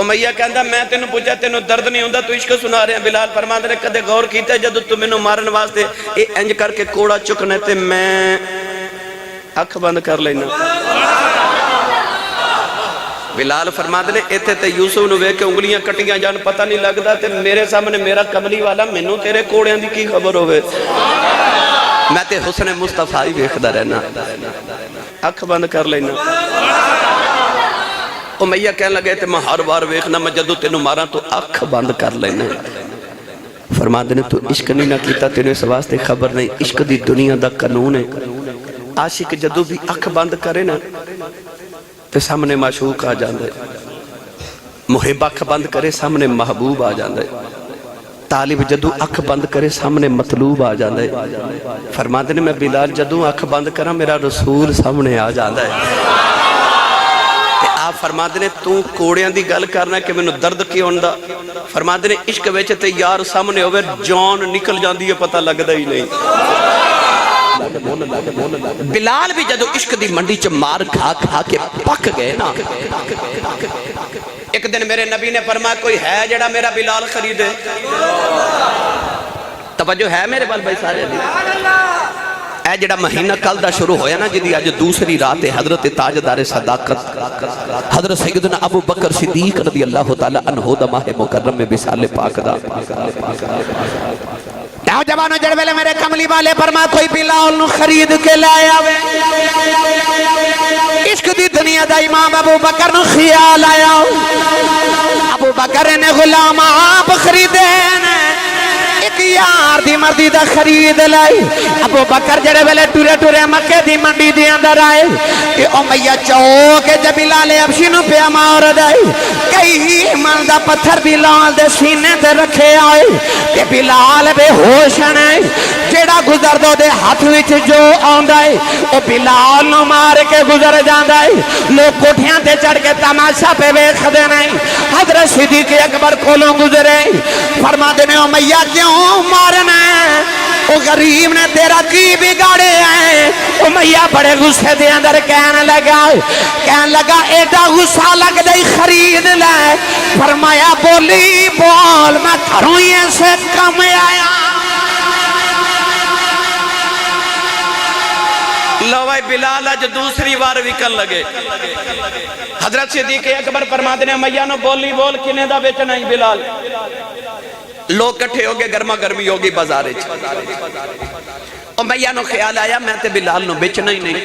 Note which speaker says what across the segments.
Speaker 1: امیہ کہندا میں تینوں پوچھا تینوں درد نہیں ہوندا تو عشق سنا رہے ہیں. بلال فرماندے نے کدے غور کیتا ہے جدو تو مینوں مارن واسطے اے انج کر کے کوڑا چکنا تے میں اکھ بند کر لینا. بلال فرماندے نے ایتھے تے یوسف نو ویکھ کے انگلیاں کٹیاں جان پتہ نہیں لگدا تے میرے سامنے میرا کملی والا مینوں تیرے کوڑیاں دی کی خبر ہوے. میں تے حسن مصطفیٰ ہی ویکھدا رہنا اکھ بند کر لینا. امیہ کہنے لگے تے میں ہر بار ویکھنا میں جدو تینوں ماراں تو اکھ بند کر لینا. فرماندے نے تو عشق نہیں نہ کیتا تینوں اس واسطے خبر نہیں. عشق دی دنیا دا قانون ہے عاشق جدو بھی اکھ بند کرے نا تے سامنے معشوق آ جاندے. محب اکھ بند کرے سامنے محبوب آ جاندے. طالب جدو اکھ بند کرے سامنے مطلوب آ جاندے. فرماندے نے میں بلال جدو اکھ بند کرا میرا رسول سامنے آ جاندے. آپ فرماندے نے تو کوڑیاں دی گل کرنا کہ میں نے درد کی ہوندا. فرماندے نے عشق ویچے تے یار سامنے ہوئے جان نکل جاندی ہے پتہ لگدا ہی نہیں. بلال بھی جدو عشق دی منڈی چ مار کھا کھا کے پک گئے نا. ایک دن میرے نبی نے فرمایا کوئی ہے جڑا میرا بلال خریدے. توجہ ہے میرے بال بھائی سارے دی. اے جڑا مہینہ کل دا شروع ہویا نا جدی آج دوسری رات ہے حضرت تاجدار صداقت حضرت سیدنا ابو بکر صدیق رضی اللہ تعالی عنہ دا ماہ مکرم میں بسال پاک دا. نوجوانوں جڑ ویلے میرے کملی والے فرما کوئی بلال نو خرید کے لایا وے. عشق دی دنیا دا امام ابو بکر نو خیال آیا. ابو بکر نے غلام آپ خریدے نے ایک یار دی مردی دا خرید لائی. ابو بکر جڑے ویلے ٹورے ٹورے مکے دی منڈی دی اندر آئے کہ امیہ چوکے جب بلال حبشی نو پیا مار دائی. کئی من دا پتھر بلال دے سینے تے رکھے آئے کہ بلال بے ہوش نہیں. جیڑا گزر دو دے ہاتھ وچ جو آندائے او بلال نو مار کے گزر جاندائے. لوگ کوٹھیاں تے چڑھ کے تماشا پہ ویکھ دے نہیں. حضرت صدیق اکبر کولوں گزرے فرما دینے امیہ کیوں مارنا ہے او غریب نے تیرا کی بگاڑے ہیں. امیہ بڑے غصے دے اندر کہنے لگا ایڈا غصہ لگ دے خرید لے. فرمایا بولی بول میں گھروں ہی سے کم آیا. لو بھائی بلال آج دوسری بار وکن لگے. حضرت صدیق اکبر فرماتے ہیں امیہ نو بولی بول کنے دا بیچنا ہی بلال. لوگ کٹھے ہوگے گرما گرمی ہوگی بازارے. امیہ نو خیال آیا میں تے بلال نو بیچنا ہی نہیں.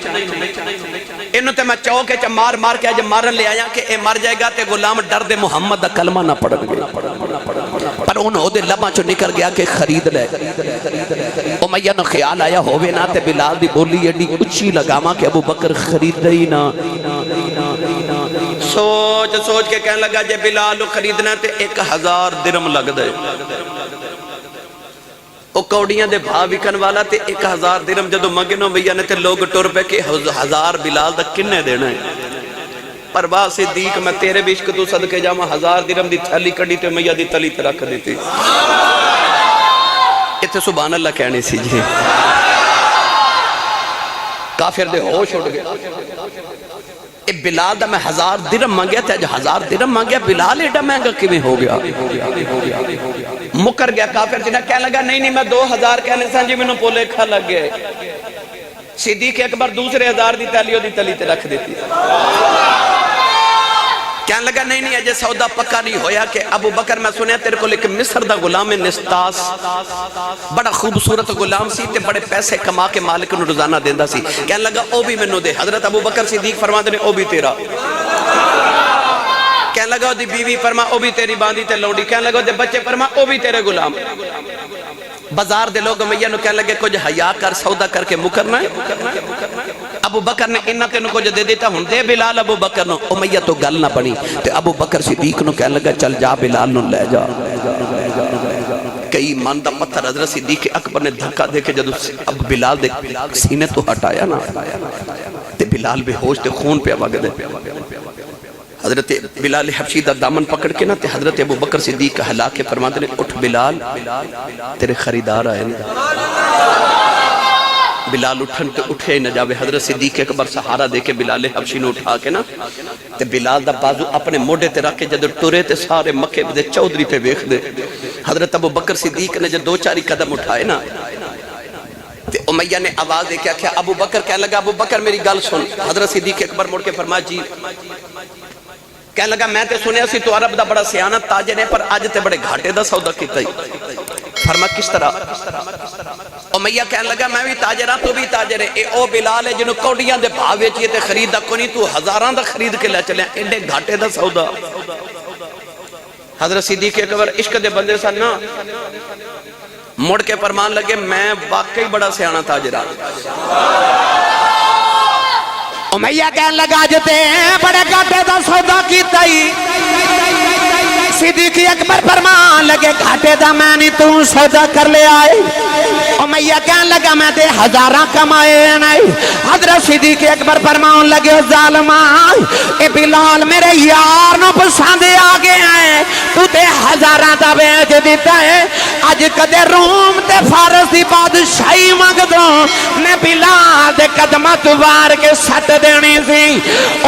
Speaker 1: انہوں تے میں چوکے چا مار مار کے جب مارن لے آیا کہ اے مر جائے گا تے غلام ڈر دے محمد دا کلمہ نہ پڑھ گیا. پر انہوں دے لباں چو نکل گیا کہ خرید لے. امیہ نو خیال آیا ہوئے نا تے بلال دی بولی ایڈی اچھی لگاما کہ ابو بکر خرید دئی نا. سوچ سوچ کے کہنے لگا جے بلال خریدنا تے 1000 درم لگ دے. او کوڑیاں دے بھا وکن والا تے 1000 درم جدو مگنو بھیا نے تے لوگ ٹور پہ کہ 1000 بلال دا کنے دینا ہے. پرواہ صدیق میں تیرے بھی عشق تو صدقے جاما 1000 درم دی تھلی کڑی تے میاں دی تلی تے رکھ دیتی. اتھے سبحان اللہ کہنے سی جی. کافر دے ہوش اٹھ گئے. اے بلال دا میں 1000 درم مانگیا تھا. جو 1000 درم مانگیا بلال ایڈا مہنگا کیویں ہو گیا. مکر گیا کافر جنہ کہنے لگا نہیں میں 2000 کہنے سان جی میں نو پولے کھا لگ گئے. صدیق اکبر دوسرے 1000 دی تلیوں دی تلی تے رکھ دیتی. کہنے لگا نہیں اجے سودا پکا نہیں ہویا کہ ابو بکر میں سنیا تیرے کو لیکن مصر دا غلام نستاس بڑا خوبصورت غلام سی تے بڑے پیسے کما کے مالک نو روزانہ دیندا سی. کہنے لگا او بھی میں نو دے. حضرت ابو بکر صدیق فرماتے نے او بھی تیرا. کہنے لگا دی بیوی فرما او بھی تیری باندی تے لوڑی. کہنے لگا دے بچے فرما او بھی تیرے غلام. بازار دے لوگ امیہ نو کہنے لگے کچھ حیا کر سودا کر کے مکرنا ہے. ابو بکر نے انہاں تینوں کچھ دے دیتا ہوں دے بلال ابو بکر نو. امیہ تو گل نہ بنی تے ابو بکر صدیق نو کہنے لگا چل جا بلال نو لے جا. کئی من دا پتھر حضرت صدیق اکبر نے دھکا دے کے جدو اب بلال دے سینے تو ہٹایا نا تے بلال بے ہوش تے خون پہ وگ دے. حضرت بلال حبشی دا دامن پکڑ کے نا تے حضرت ابو بکر صدیق کا ہلا کے فرماتے نے اٹھ بلال تیرے خریدار آئے نا.
Speaker 2: بلال اٹھن تے اٹھے نہ جاوے. حضرت صدیق اکبر سہارا دے کے بلال حبشی نو اٹھا کے نا تے بلال دا بازو اپنے موڈے تے رکھ کے جدر ٹرے تے سارے مکے دے چودھری تے ویکھ دے. حضرت ابو بکر صدیق نے جب 2-4 قدم اٹھائے نا تے امیہ نے آواز دے کے کیا ابو بکر کہنے لگا ابو بکر میری گل سن. حضرت صدیق اکبر مڑ کے فرمایا جی. کہنے لگا میں تے سنیا سی تو عرب دا بڑا سیانہ تاجر ہے پر آج تے بڑے گھاٹے دا سودا کیتا ہی. فرمایا کس طرح؟ امیہ کہنے لگا میں بھی تاجر ہاں تو بھی تاجر ہے. اے او بلال ہے جنہوں کوڑیاں دے بھاو وچ تے خریدا کونی تو ہزاراں دا خرید کے لے چلے ایڈے گھاٹے دا سودا. حضرت صدیق اکبر عشق دے بندے سن نا مڑ کے فرمان لگے میں واقعی بڑا سیانہ تاجر ہاں.
Speaker 1: امیہ کہنے لگا جتے بڑے گھاٹے دا سودا کیتا ہی. صدیق اکبر فرمان لگے گھاٹے دا میں نہیں تو سودا کر لے آئے. امیہ کہنے لگا میں تے ہزاراں کمائے نہیں. حضرت صدیق اکبر فرمان لگے ظالمان اے بلال میرے یار نو پسند آ گئے ہیں تو تے ہزاراں دا بیچ دیتا ہے. اج کدے روم تے فارس دی بادشاہی منگ دو میں بلال دے قدمت وار کے سٹ دینی سی.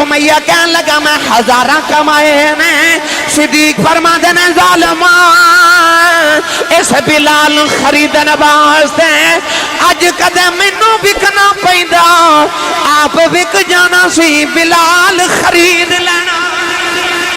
Speaker 1: امیہ کہنے لگا میں ہزاراں کمائے نے. صدیق فرما دینے ظالمان اس بلال خریدن واسطے اج کدے مینوں وکنا پیندا آپ وک جانا سی بلال خرید لینا.